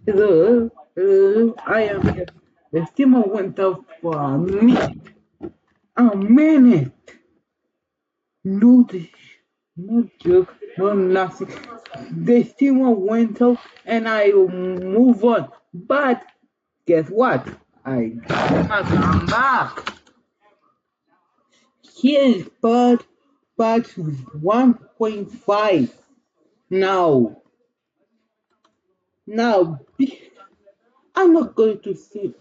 I am here. The steamer went up for a minute. A minute. No, no joke, no nothing. The steamer went up and I move on. But guess what? I come back. Here is part 1.5. Now, now, I'm not going to see.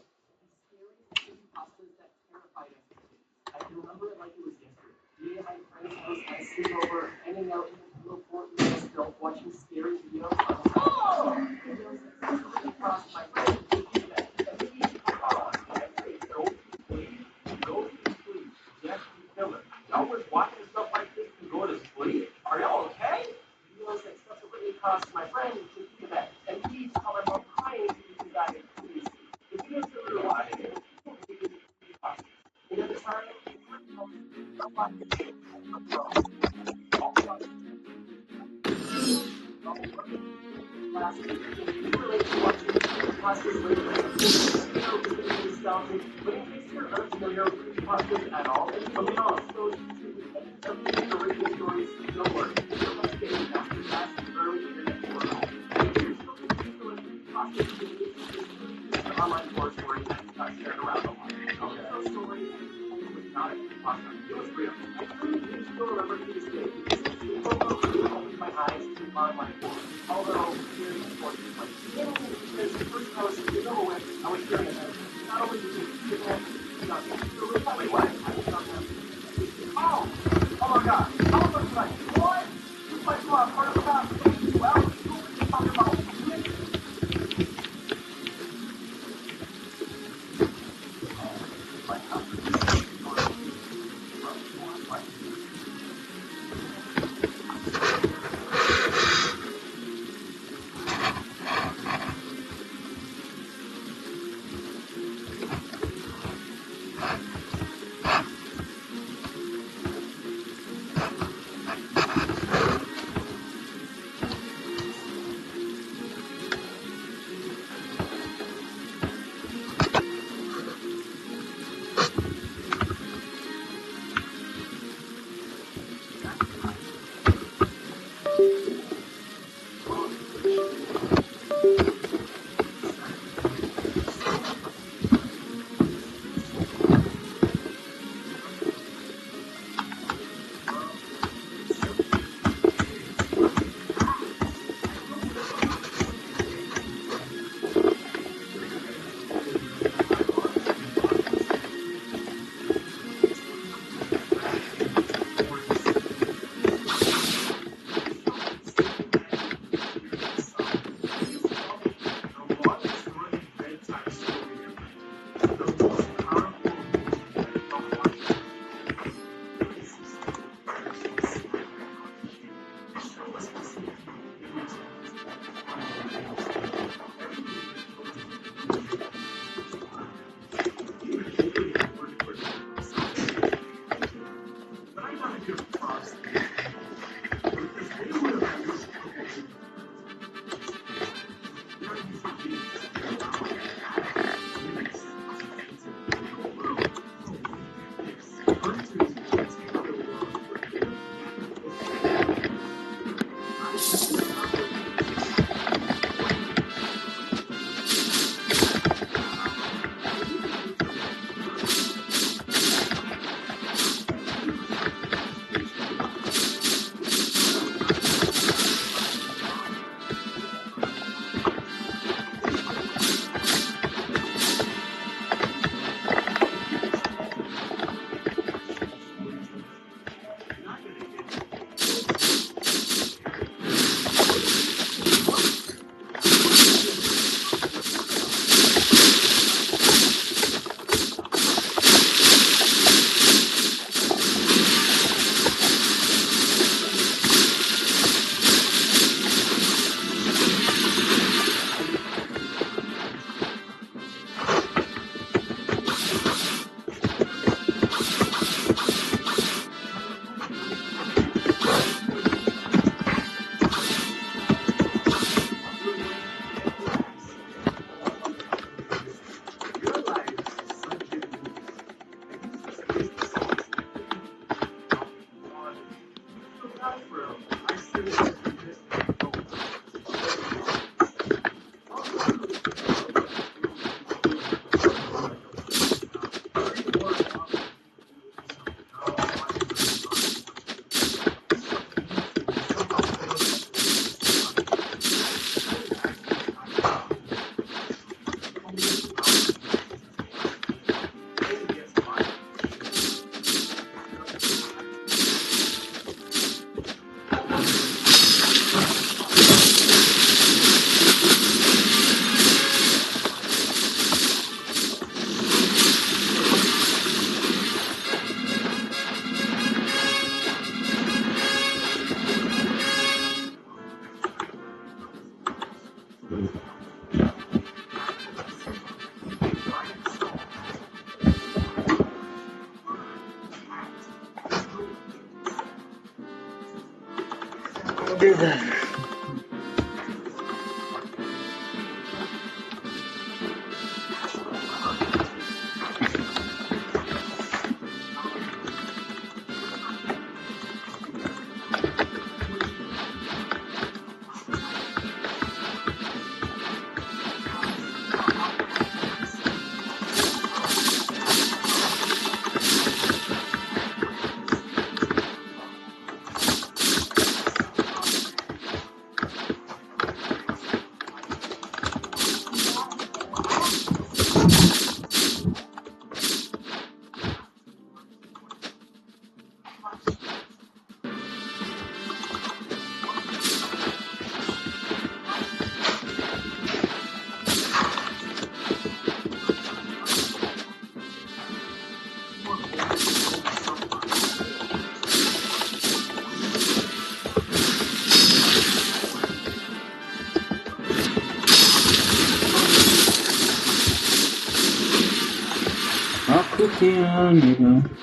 Nigga.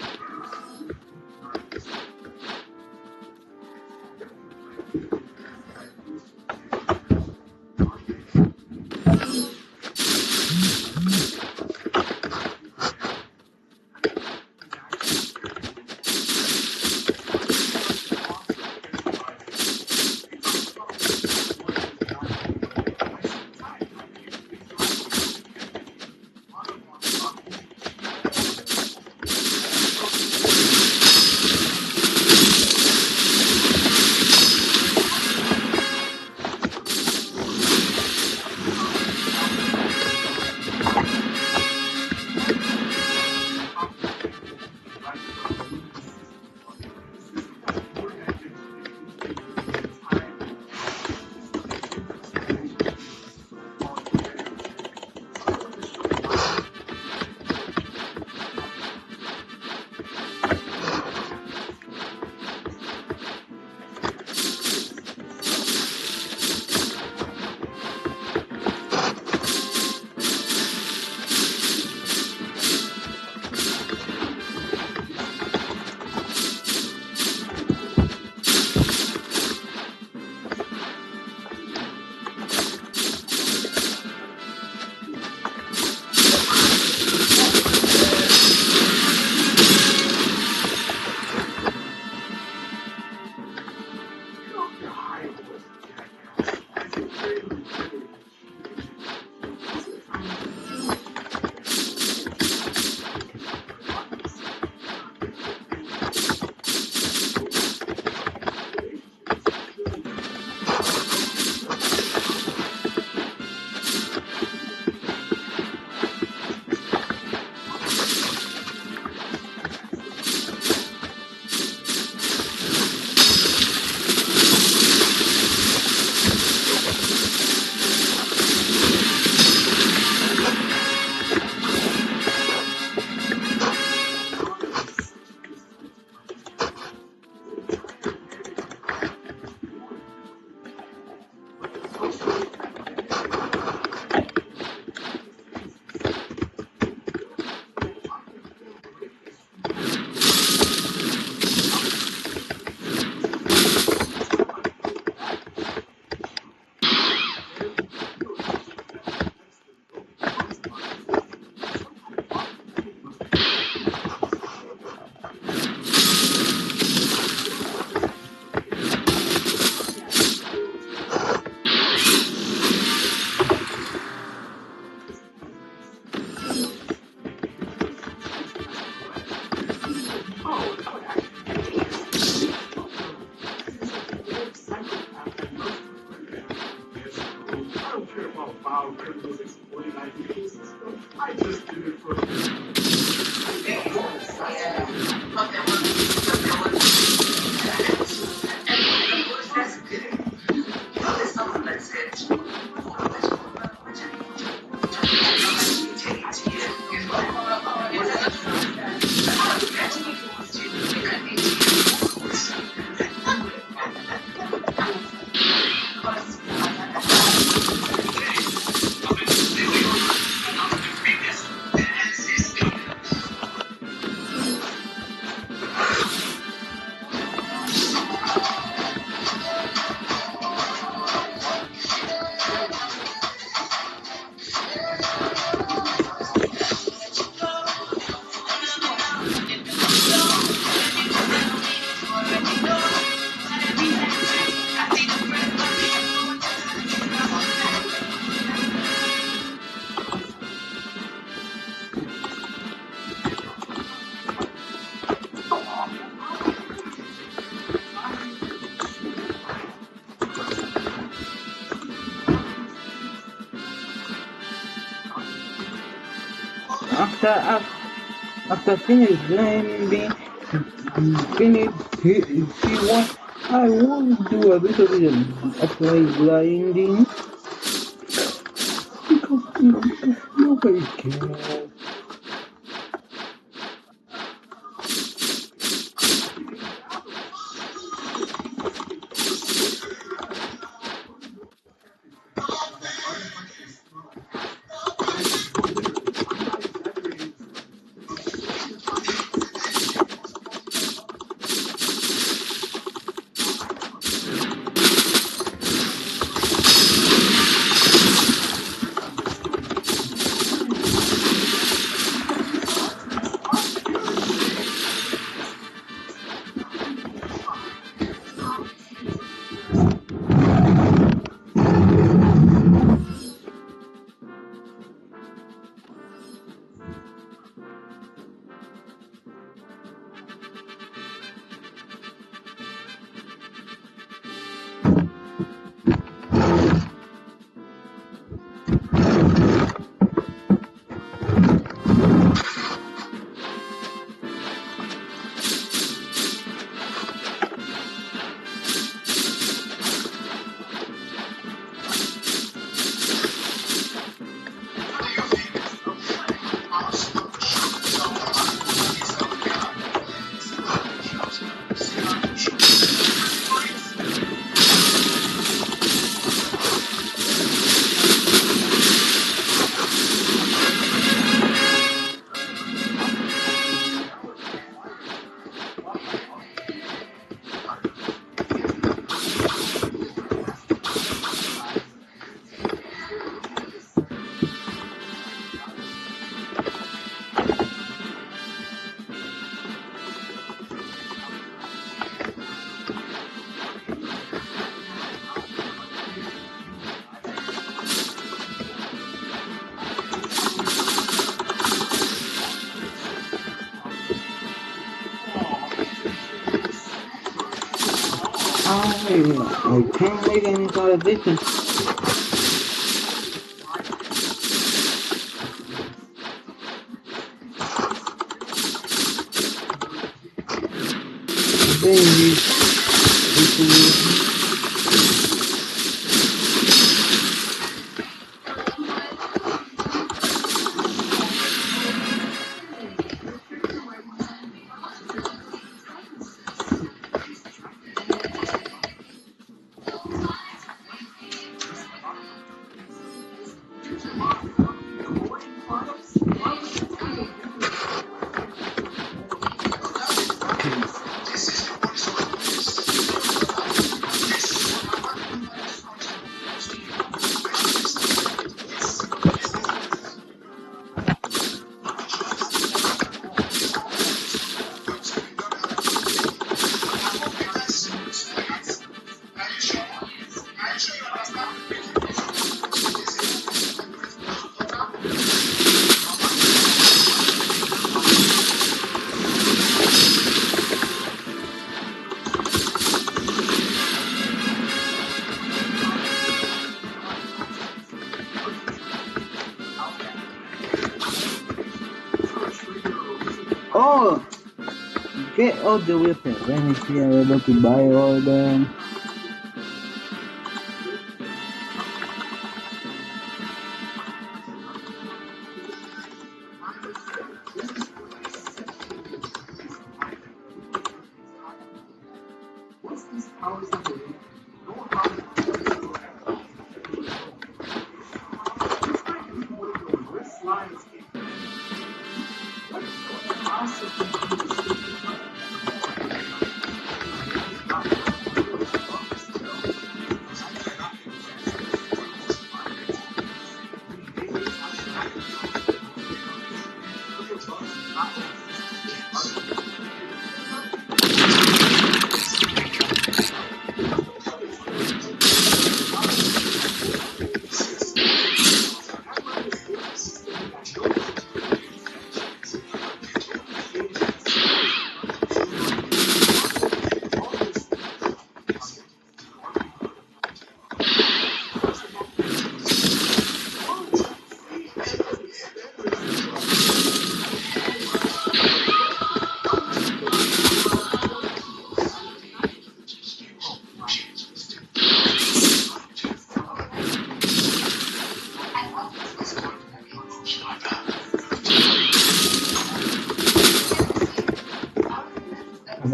after finish grinding, finish C1, I will do a little bit of like grinding because nobody cares. I can't make any conversation. Baby, oh, get all the weapons. Let me see I'm able to buy all them.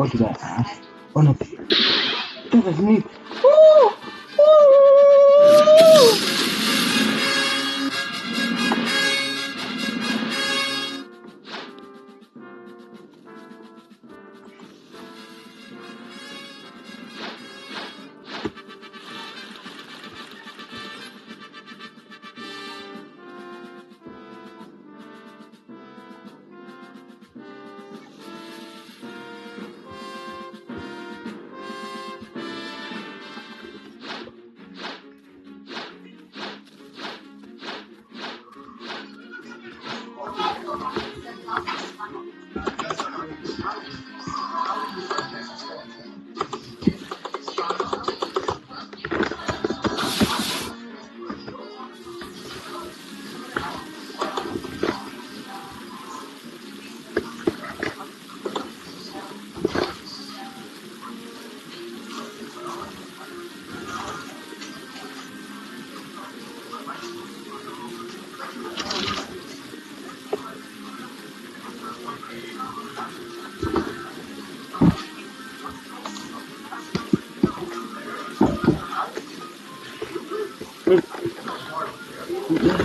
What did I ask? Oh no, that was me. Woo! Woo!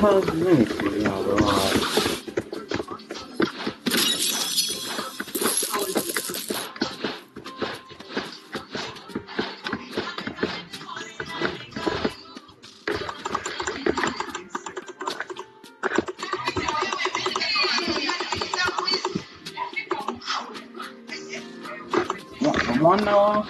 How's ministry now, bro? One now.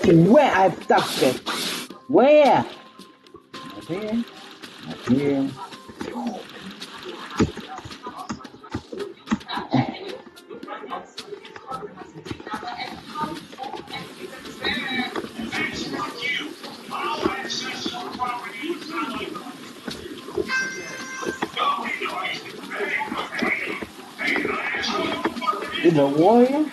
Where I've tucked it? Where? Not here. Not here. Is a warrior?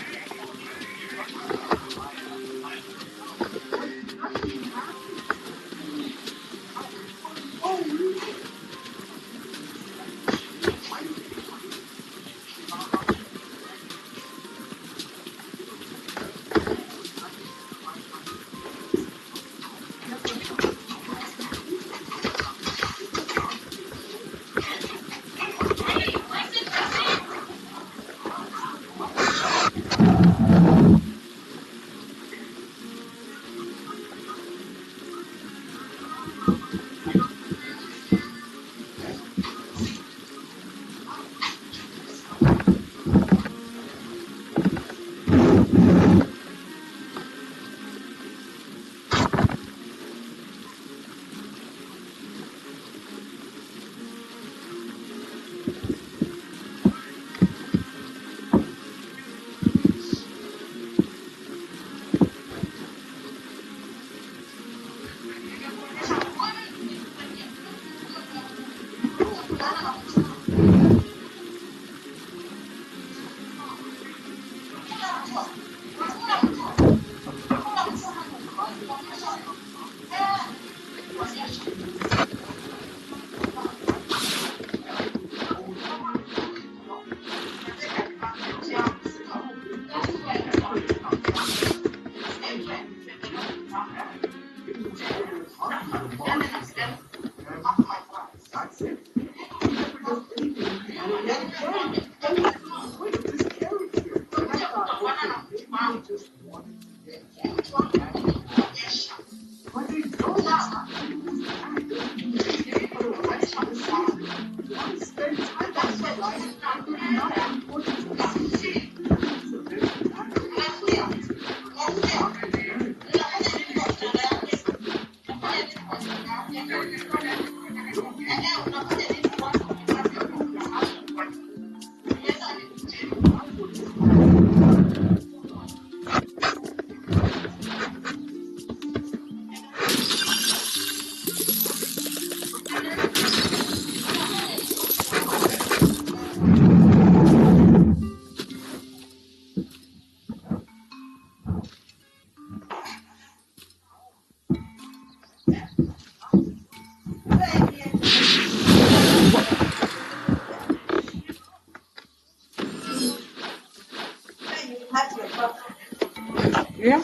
Yeah.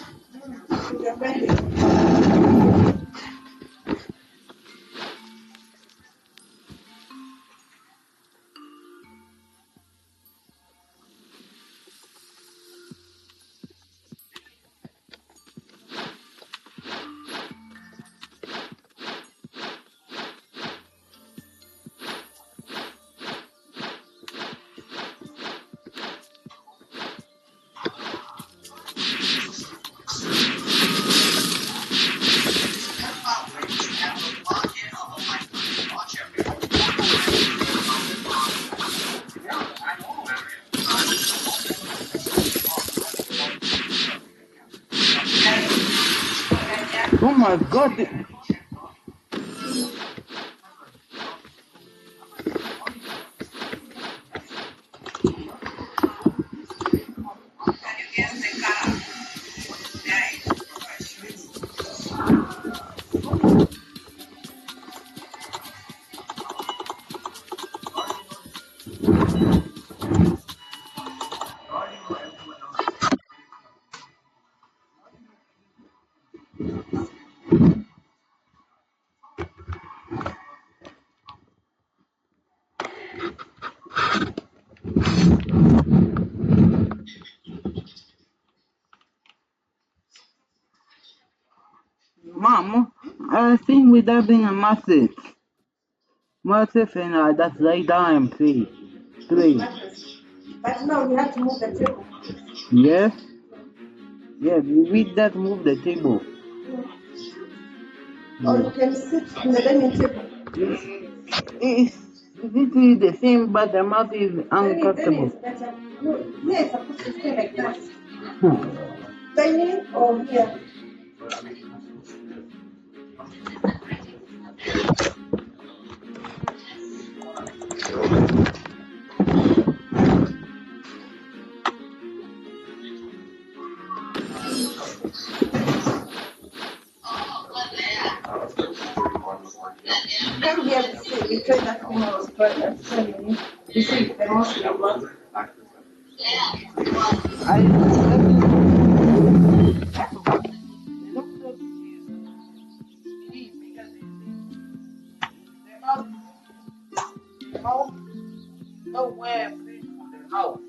Oh my God. Mom, I think we're having a massive. Massive and that's right time, please. Please. But no, you have to move the table. Yes? Yeah, we that move the table. Or you can sit in the dining table. It's literally the same, but the mouth is Then uncomfortable. it's better. No, here it's supposed to stay like that. Hmm. Dining or here. Come here, we try that thing I was telling you. This is the most number. Nowhere free for the house.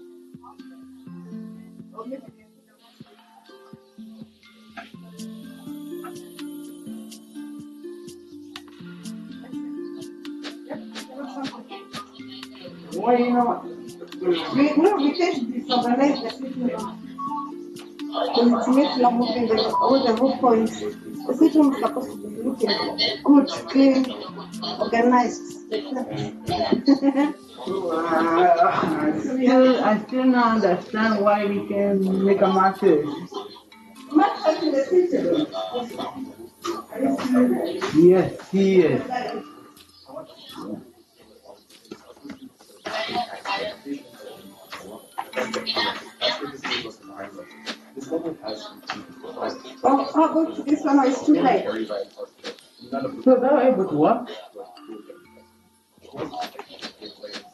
Why not? We can't disorganize the sitting room. Because it makes you moving all the roof points. The sitting room is supposed to be looking good, clean, organized. I still not understand why we can make a mattress. Much in the sitting room. Yes, yes. Oh, how about this one is too high? So that able to what?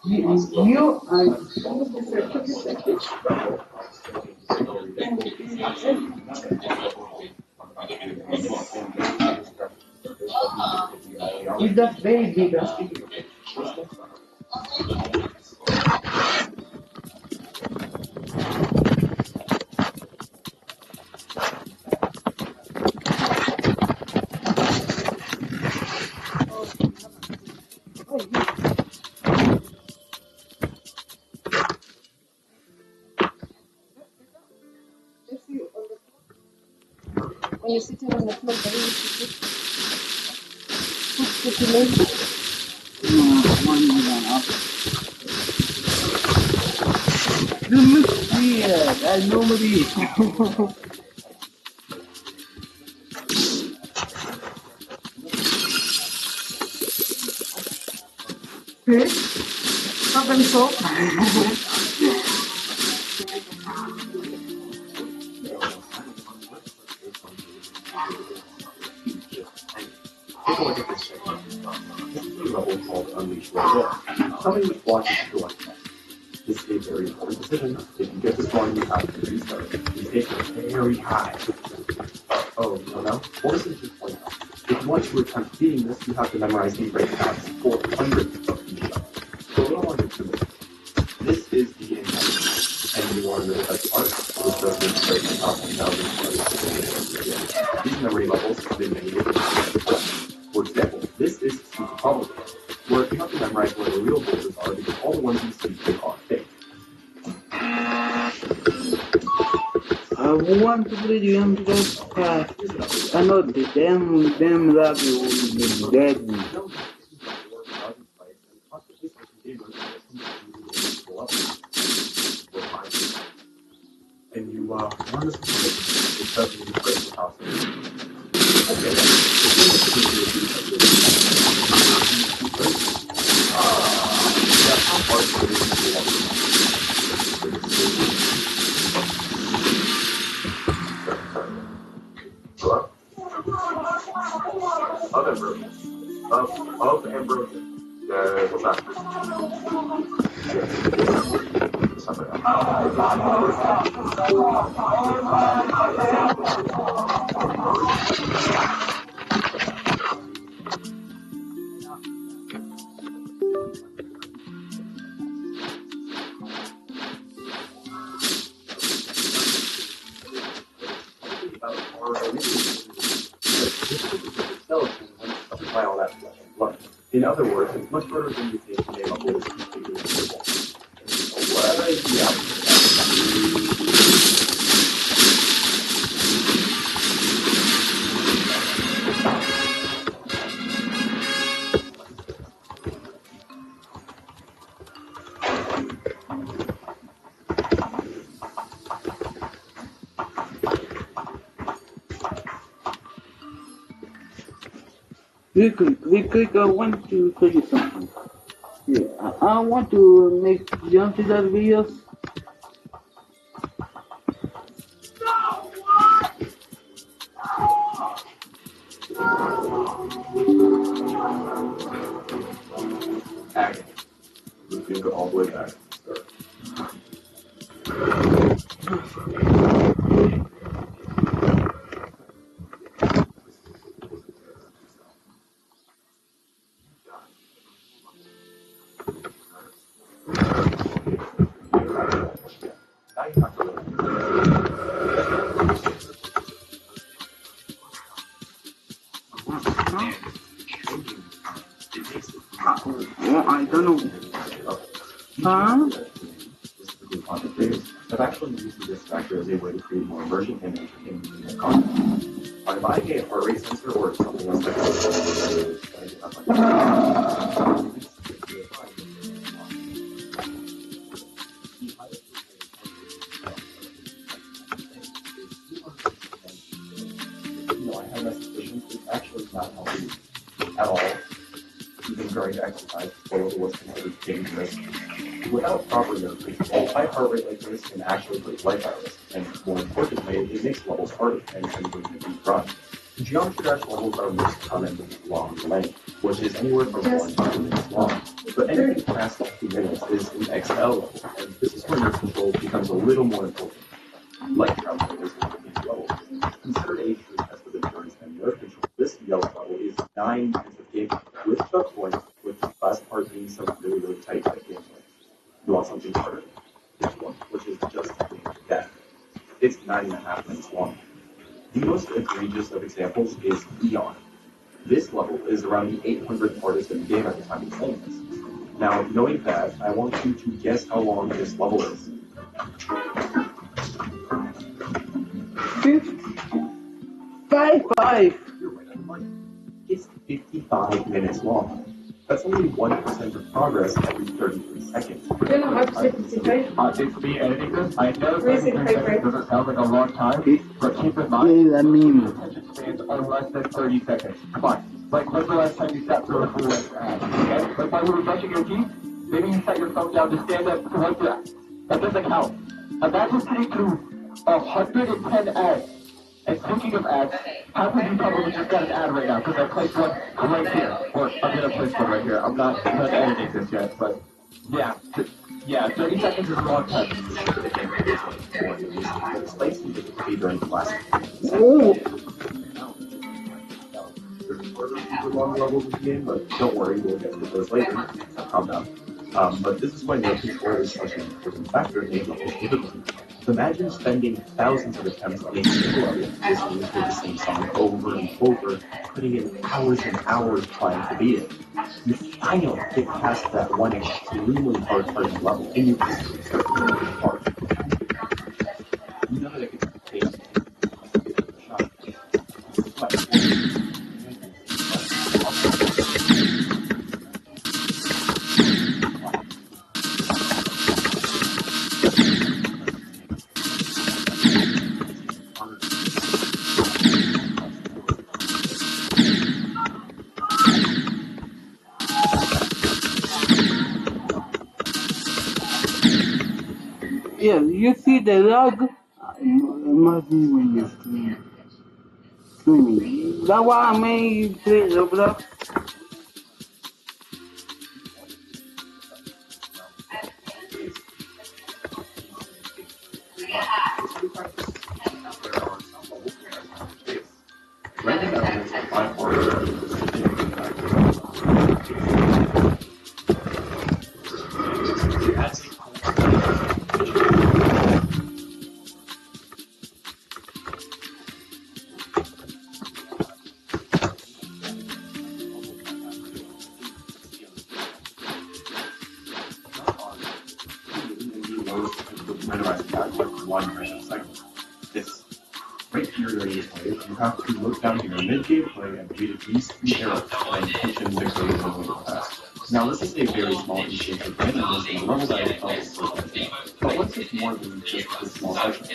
You is that very big? you're sitting on the floor, but you should put circulation. You look weird. I normally. Okay. Problem solved. Take a look at this segment. This is a level called Unleash Rebel. Tell me which block you should go like next. This is a very important decision. If you get this wrong, you have to restart. These stakes are very high. Oh, you don't know? Well, this is just point out. If you want to attempt beating this, you have to memorize the breakdowns 400 of each level. So what I want to do is, this is the intent. And you want to know the best part, which does this breakdown 1,000. These memory levels have been made. For example, this is super complicated, where you have to memorize where the real boulders are because all the ones you see are fake. I want to play the game just I know the damn lobby will be dead. And you learn this it doesn't even break the house. Okay, of ambrosia. Of ambrosia. What's that? In other words, it's much harder than you think to name a whole completely simple. Real quick, I want to tell you something. Yeah, I want to make jump to that videos. Agony. You can go all the way back. Well, I don't know. Huh? I've actually used this factor as a way to create more immersion and entertainment in content. By buying a heart rate sensor or something else like I have my suspicions it's actually not healthy at all, even during exercise, below what's considered dangerous. Without proper nutrition, a high heart rate like this can actually put life at risk, and more importantly, it makes levels harder and can bring a deep run. Geometry dash levels are most commonly long length, which is anywhere from 1 to 2 minutes long. But anything past 2 minutes is an XL level, and this is where your control becomes a little more important. Like travel is one of these levels. Considered a true test of endurance and nerve control, this yellow level is 9 minutes of game with choke points, with the last part being some really tight game play. You want something harder? This one, which is just death. It's 9.5 minutes long. The most egregious of examples is Eon. This level is around the 800th hardest in the game at the time of playing this. Now, knowing that, I want you to guess how long this level is. 50. 5. You're right on the money. It's 55 minutes long. That's only 1% of progress every 33 seconds. You know how to say 55? It's me editing this. I know Where is it, 33 seconds doesn't sound like a long time, but keep in mind, Yeah, I mean, attention spans are less than 30 seconds. Come on. Like, when's the last time you sat through a full length ad? Okay? Like, while you were brushing your teeth, maybe you set your phone down to stand up to wipe your ass. That doesn't count. Imagine sitting through 110 ads. And speaking of ads, half of you probably just got an ad right now because I placed one right here. Or I'm going to place one right here. I'm not done editing this yet, but yeah, 30 seconds is a long time. Displays can be during class. oh, Super long levels of the game, but don't worry, we'll get to those later. Calm down. But this is why no control is such an important factor in making this capability. Imagine spending thousands of attempts on a single level, listening to the same song over and over, putting in hours and hours trying to beat it. You finally get past that one extremely hard part of the level, and you actually start to get a good part. You know that it could take a shot. yeah, you see the log? It must be when you're streaming. That's why I made you play Roblox. Random elements are by far minimize that with one random segment. This right here during this play, you have to look down here mid-game play and read these two arrows and push in the grade and really fast. Now this is a very small instance of randomness in the level that I thought was but once it's more than just this small section,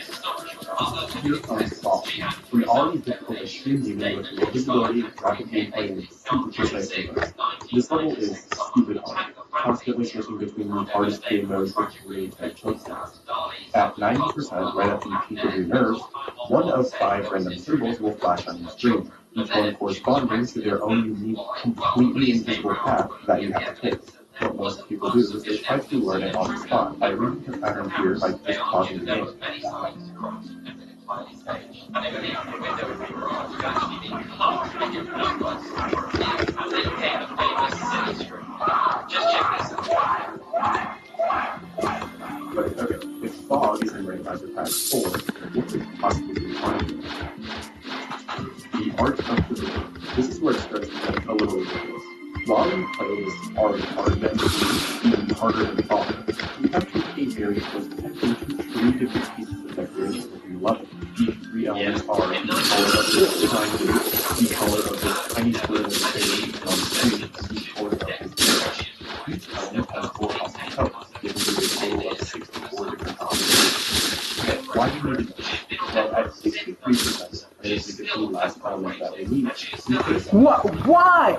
here comes soft. We already difficult extremes even with the visibility, rapid gameplay, and super precise movements. This level is stupid hard, constantly switching between the hardest game modes with create and choke sounds. At 90%, right at the peak of your nerves, one of 5 random symbols will flash on your screen, each one corresponding to their own unique, completely invisible path that you have to take. What most people do is they try to learn it on the spot by reading the pattern here by just pausing the game. But okay, if fog is in randomizer path 4, what could possibly be behind it? The art of physics. This is where it starts to get a little ridiculous. While we play this art that is even harder than fog, we have to pay very close attention to 3 different pieces of decoration within the level. Each 3 elements are the color of this triangle, the color of this tiny square with space on the screen, and the color of this arrow. Each element has 4 possible colors, giving you a total of 64 different combinations. Okay, why do we need to do this? Well, at 63%, that is the 2 last element that we need, we face What? Why?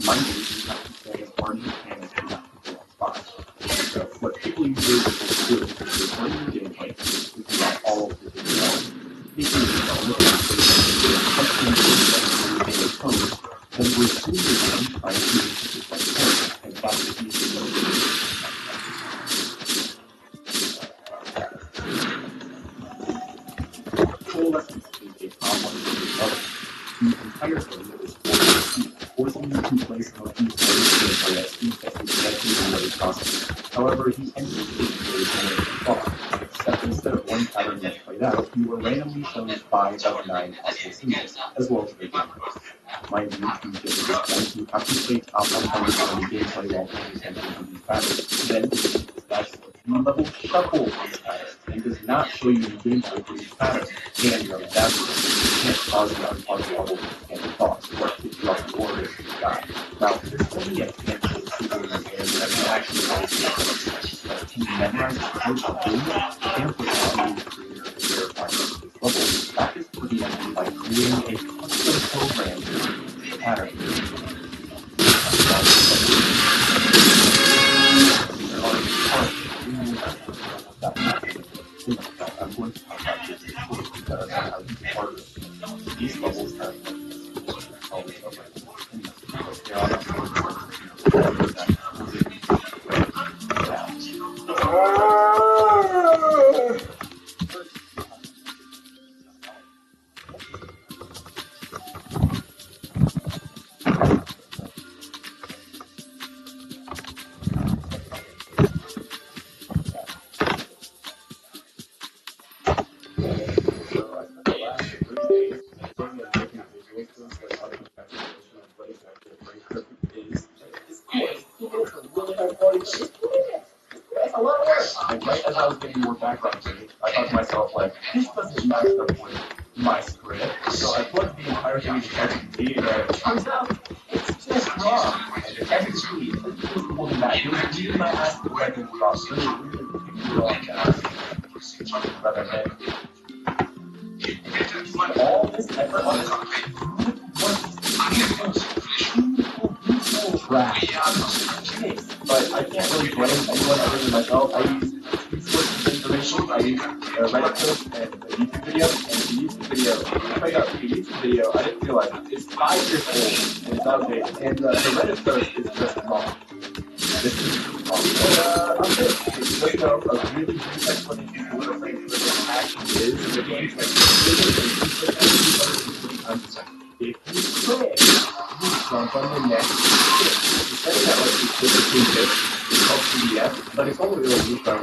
Mind you, you have to stay as hard as you can as you have to go on spots. So what people usually do is learn your gameplay, you can get all of the things out. Speaking of development, then we're soon to trying to use this like point, and that's the easy way to do it. Full lessons is a problem with the level. The entire thing is forcing you to place how he started to play at speed that is exactly the way possible. However, he ended up being very similar to far, except instead of one pattern that played out, you were randomly shown 5 out of 9 possible symbols, as well as the game. Mind you, to get to this point, you have to stay top 100 on the gameplay while paying attention to these patterns. Then, that's level shuffle these patterns and does not show you the gameplay for each pattern. And you know, that's can't cause you to unpause the level and thoughts or kick you off the board if you die. Now, there's only a handful of people in the game that can actually always get it. But to memorize the code of doing it and for the audio creator to verify this level, practice for the enemy by creating a custom program for the pattern. I'm going to talk about this because I have part of these levels have always over. There are and right as I was getting more background to it, I thought to myself, like, this doesn't match up with my script. So I plugged the entire thing into ChatGPT, and it turns out it's just wrong. And ChatGPT is holding back. It was reading my ass the way I think about really wrong rather than all this effort on this trash. But I can't really blame anyone other than myself. I use two sources of information. I use a Reddit post and a YouTube video. And the YouTube video, I didn't realize it's 5 years old and it's outdated. And the Reddit post is just wrong. This is wrong. And I'm good. It's just a really brief explanation of what a frame privilege actually is. The game text if you click, you jump on the next stick. Instead of that, like, you click between bits, it's called PDF, but it's only really used for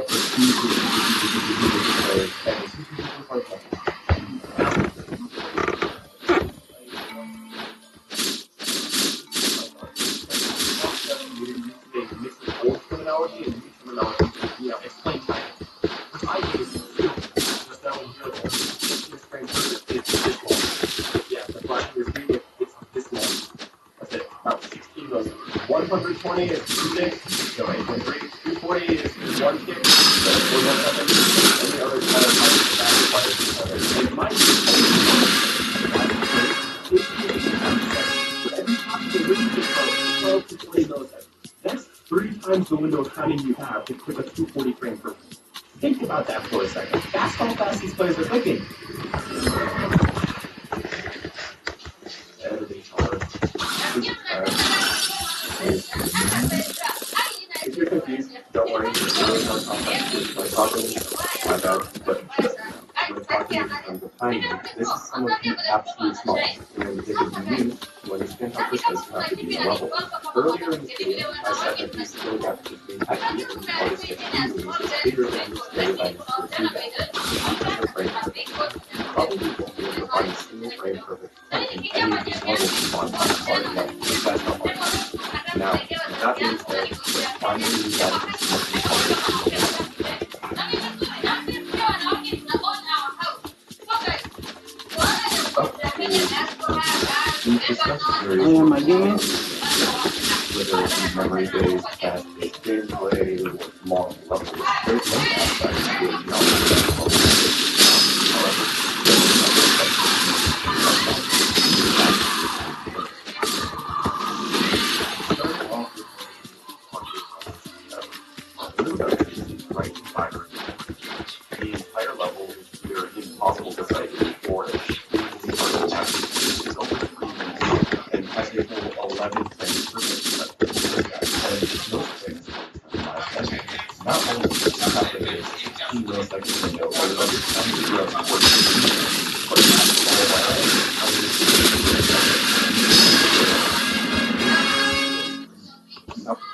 old terminology and new terminology, you know, explain time. Which I use just that one here. This frame is this long. Yeah, the flash is it's this long. That's it. About 16 goes. 120 is 2 ticks. So 8.3. 240 is 1 tick. So 417. Any other color type that requires each other. And my for every time the window is 12 to 20 milliseconds. That's 3 times the window of timing you have to click a 240 frame per. Think about that for a second. That's how fast these players are clicking. Everything's hard. If you're confused, don't worry. It's really not complex. By talking, my bad, but when talking in terms of timing, this is some of the absolute smallest. And if it's new, to understand how precise you have to be in a level. Earlier in this video, I said that the skill gap between IT and artist experience is bigger than the skill that is frame perfect. You probably won't be able to find a single frame perfect in any of these levels on hard enough. That's not hard. Now, that being said, finally we got into something called we've discussed various whether it's memory based, fast paced gameplay, or long levels. There's no downside to it. However, right fiber. The entire level is either impossible to cipher or it's over 3 minutes and has the full 11 frames per second. Most things not only does it have the 16 milliseconds window or the other time to go for 14 minutes, but it has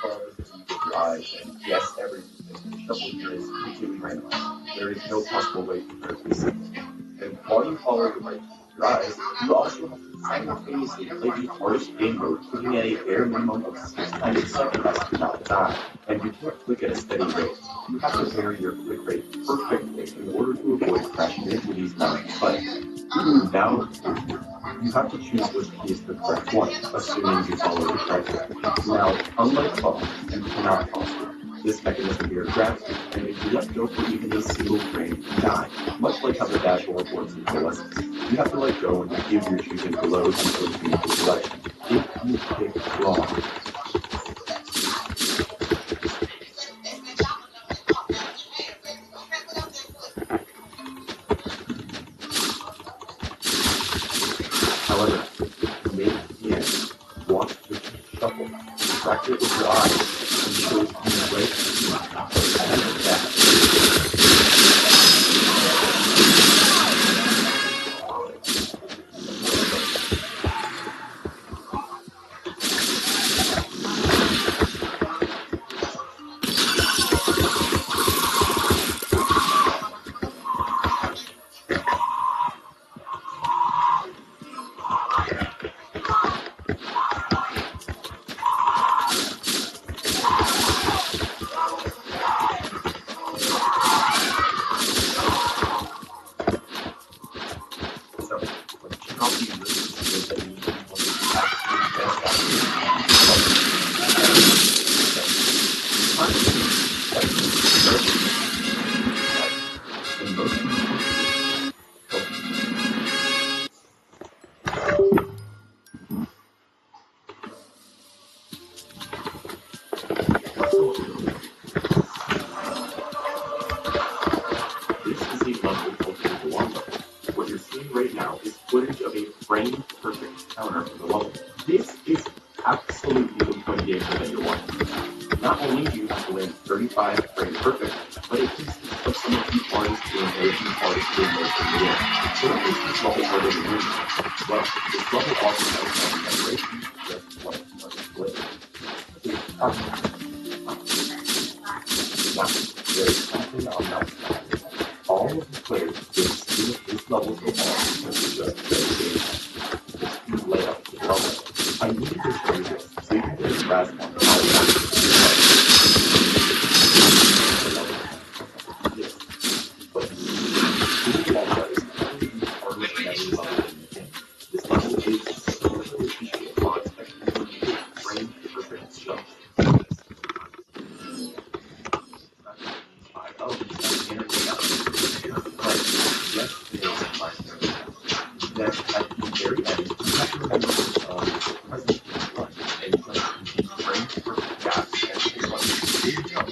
all of your eyes, and yes, every shuffle here is completely randomized. There is no possible way for it to be simple. And while you follow the right, your rise, you also have to simultaneously play the hardest game mode, clicking at a bare minimum of 6 times a second to not die, and you can't click at a steady rate. You have to vary your click rate perfectly in order to avoid crashing into these mountains. But now you have to choose which key is the correct one, assuming you follow the criteria. Now, unlike fall, you cannot fall asleep. This mechanism here grabs you, and if you let go for even a single frame, you die, much like how the dashboard works in coalescence. You have to let go and give your choosing below until you finish the selection. If you pick wrong, however, to make the end, watch the shuffle, track it with your eyes, and shows you right and back. So, what you copy this is that you need to This is a level called the Wombo. What you're seeing right now is footage of a frame-perfect counter for the level. This is absolutely the fun game that you're watching. Not only do you have to land 35 frame perfect, but it consists of some of the hardest game modes and hardest game modes in the game. So what makes this level harder than usual? Well, this level also has some vibration, just like another split. Now, there is something on that side. All of the players will see this level so far because it's just the layout of the level. I needed to show you this so you can get a grasp on how it works. Yes, but doing all that is probably the hardest level in the game. This level is so efficient upon expecting a frame perfect jump. Then at the very end, you have to remember the present front and just frame perfect gaps and pick up the big jump.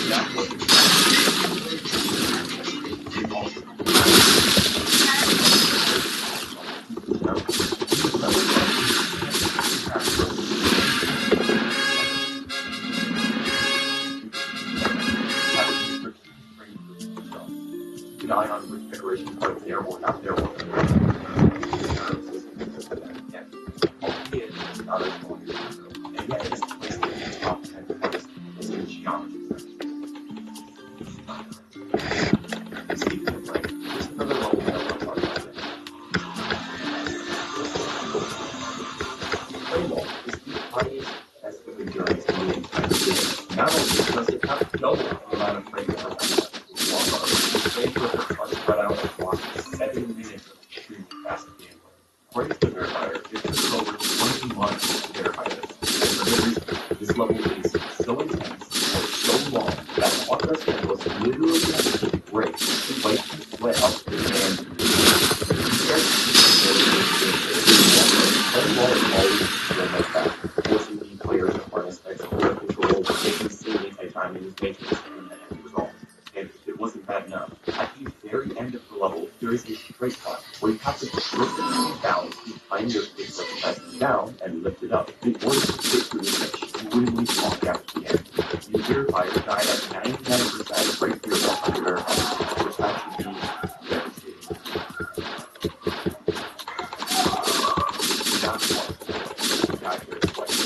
That was keep an eye on which decorations are there or not there. And yet, it's placed in the top 10 hardest in geometry. Speaking of like, there's another level that I want to talk about. Playball is the highest test of endurance in the entire game. Not only does it have double the amount of frame perfect, the frame perfects are spread out across 7 minutes of true fast gameplay. According to the verifier, it took over 20 months to verify this. And for good reason, this level is so intense for so long that Walker's hand was literally having to break to wipe the sweat off his hand. Playball is always feeling like that, forcing the players to harness extra control, making insanely tight timings, making this game the end result. And if it wasn't bad enough, at the very end of the level, there is a straight cut where you have to perfectly balance behind your kick surface down and lift it up in order to get through this extremely long gap at the end. The verifier died at 99% right here while under verifier, which actually means devastating. Not one. Died here twice.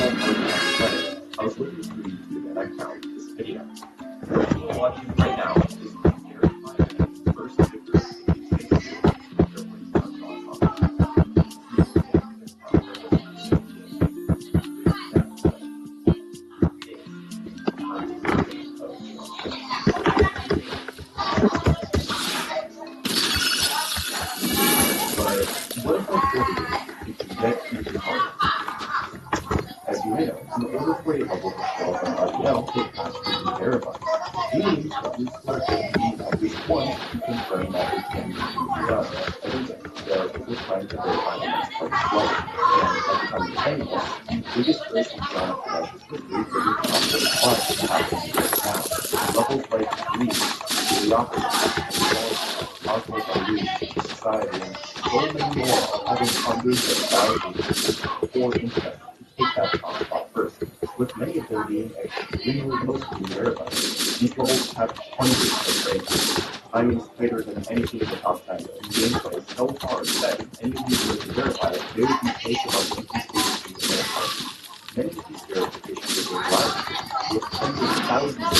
small part of my play, I was looking through YouTube and I found this video. The video I'm watching right now is verified as the first victor in the airplane But what if I told you it can get even harder? As you may know, in order for a bubble to show up on RDL, it has to be verified, meaning that we still need at least one to confirm that it can be done. Every day, there are people trying to verify the next part as well. And at the time of playing this, the biggest race in John Flash's history could be possibly happening right now. Levels like Greece, Mediocrity, Cosmos Unleashed, Society, and so many more are having hundreds of thousands of core internet take that top spot first, with many of them being extremely close to being verified. These levels have hundreds of races. I mean, it's tighter than anything in the top 10, and gameplay is so hard that if any of these were to verify it, they would be placed on 50 stages in the verified. Many of these verifications are live, with tens of thousands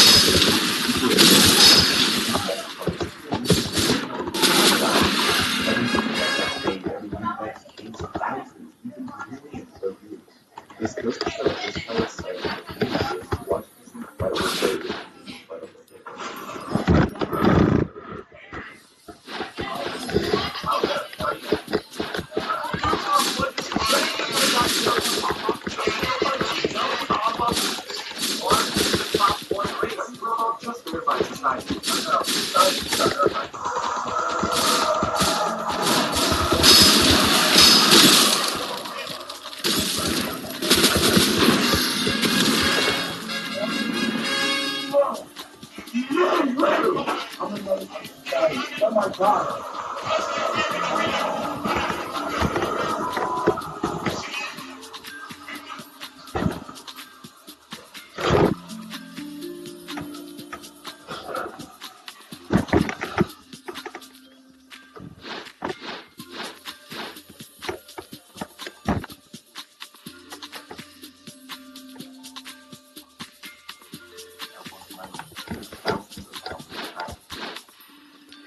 this goes to show just how exciting the community is to watch this incredible play with these incredible Oh my God.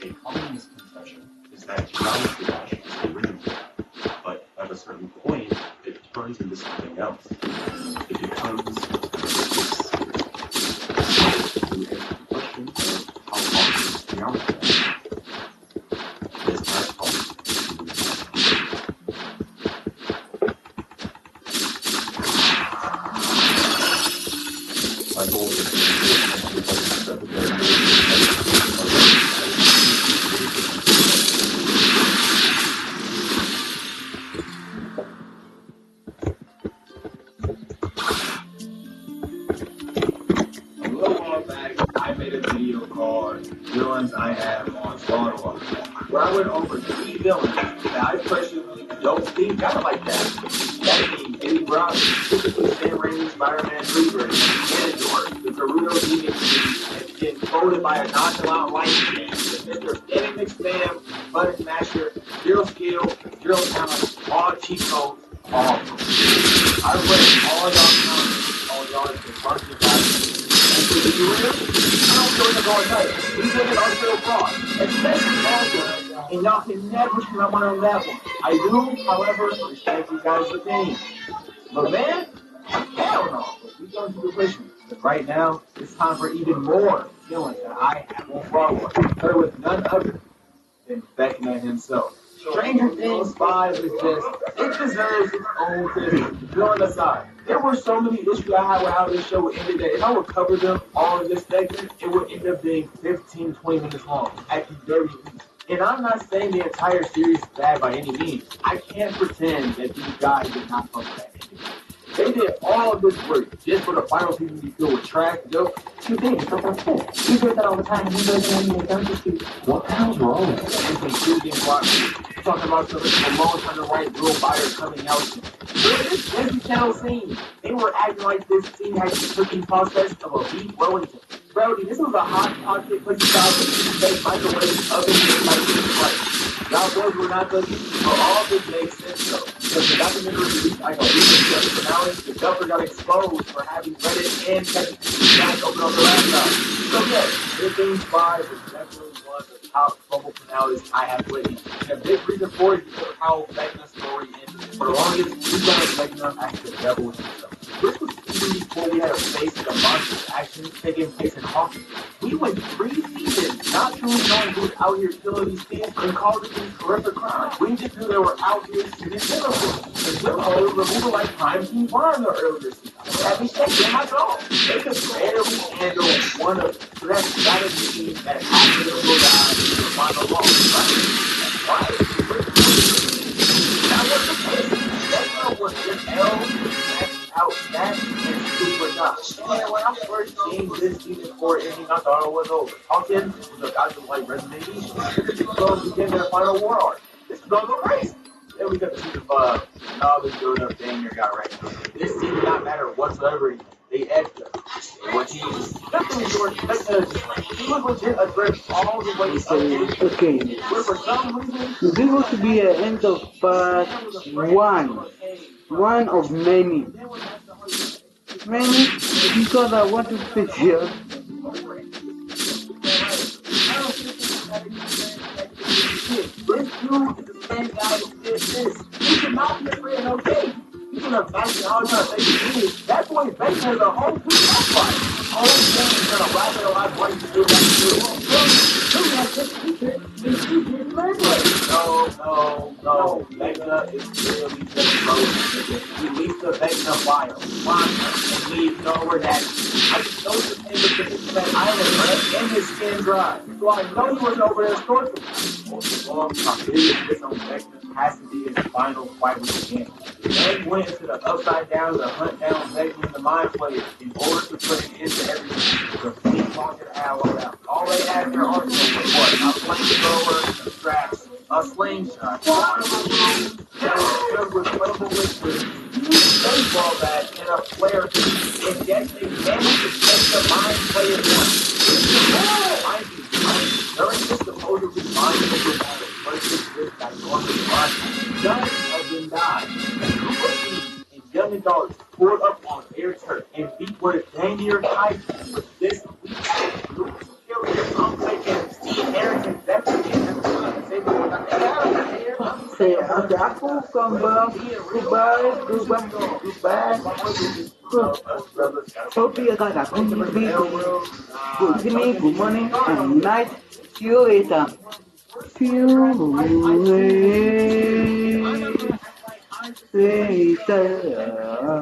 A common misconception is that geometry dash is the rhythm game, but at a certain point, it turns into something else. It becomes this to answer the question of how long is geometry dash? It is as follows. My goal is I made a video called Villains I Have on Squad where I went over 3 villains that I personally don't think kind of like that. That being Eddie Brown, specifically Sam Raimi's Spider-Man 3 version, Ganondorf, the Gerudo Demon King, and getting folded by a nonchalant light man, Mr. Eddie McSpam, Button Smasher, Zero Skill, Zero Talent, all cheat codes, all of them. I read all y'all comments, all y'all have been marketing about it. And so, did you real? I don't feel like going tight. These women are still fraud, especially also. And y'all can never spin my mind on that one. I do, however, respect you guys' opinion. But man, hell no. We going to do pushing. But right now, it's time for even more feelings that I have on Broadway. They're with none other than Beckman himself. Stranger Things 5 is just, it deserves its own criticism. Villain aside, there were so many issues I had with how this show ended that if I would cover them all in this segment, it would end up being 15, 20 minutes long at the very least. And I'm not saying the entire series is bad by any means. I can't pretend that these guys did not fuck that ending. They did all of this work just for the final season to be filled with trash jokes. You think it's not fair. You do that all the time. You guys don't just do. What the hell's wrong with it? And some shit getting blocked. Talking about some long trying to write real buyers coming out. Bro, this Disney Channel scene, they were acting like this scene had the cooking process of a beef Wellington. Brody, this was a hot pocket pussy salad, baked microwave oven made like this right. Y'all boys were not cooking, but all this makes sense though. because the documentary released like a week ago the finale, the Duffer got exposed for having read it and technically not open up the laptop. So yes, Big Things 5 was definitely one of the top fumble finales I have witnessed. And a big reason for it is because of how Vecna's story ended. For the longest, we saw Vecna as the devil himself. This was even before we had a face of the monstrous action taking place in Hawkins. We went 3 seasons not truly knowing who was out here killing these kids and causing these horrific crimes. We just knew they were out here shooting innocents. And Willow removed like crime team one in the earlier season. That be taken my goal. They could barely handle one of so that's gotta mean that half of them will die in the final law, right? Why? That was the case. Vecna was just held, maxed out that, and super not. And when I first seen this season 4 ending, I thought it was over. Hawkins was about to like Resident Evil. This is going to begin their final war arc. This is going to go crazy. Then we got the season 5, and all this build up thing got right now. This season did not matter whatsoever. They edged us. What he definitely George because he was legit a threat all the way up. Okay, But for some reason, this is going to be an end of part one of many. Many, because I want to sit here. this dude is the same guy who did this. He should not be afraid of no case. You can imagine how trying to say he is. That boy Vecna is a whole piece of fight. All these things are gonna wrap it alive what he's still got to do. No. Vecna is really just frozen. Release the Vecna file. And leave nowhere that I just know the thing with the that island, right? And his skin dry. So I know he was over there torturing. Long time. This on Vecna has to be his final fight with the game. They went into the upside down to hunt down Vecna and the mind flayer in order to put an end to everything. The complete fucking hour out. All they had in their arsenal was what? A flamethrower, some straps, a slingshot, filled with flammable liquid, baseball bat, and a flare gun. And yet they managed to take the mind flayer one. Mind you, during this supposedly mind-over battle versus this ginormous body, none of them died. And Cookie and Young and Dollars pulled up on their turf and beat what is dang near tied with this weak Lucas killed their untaken Steve Harrington veteran and say what I think out of here. Say, okay, I will come back. Goodbye. Hope you guys are going to be good evening, good morning, and night. See you later. See you later.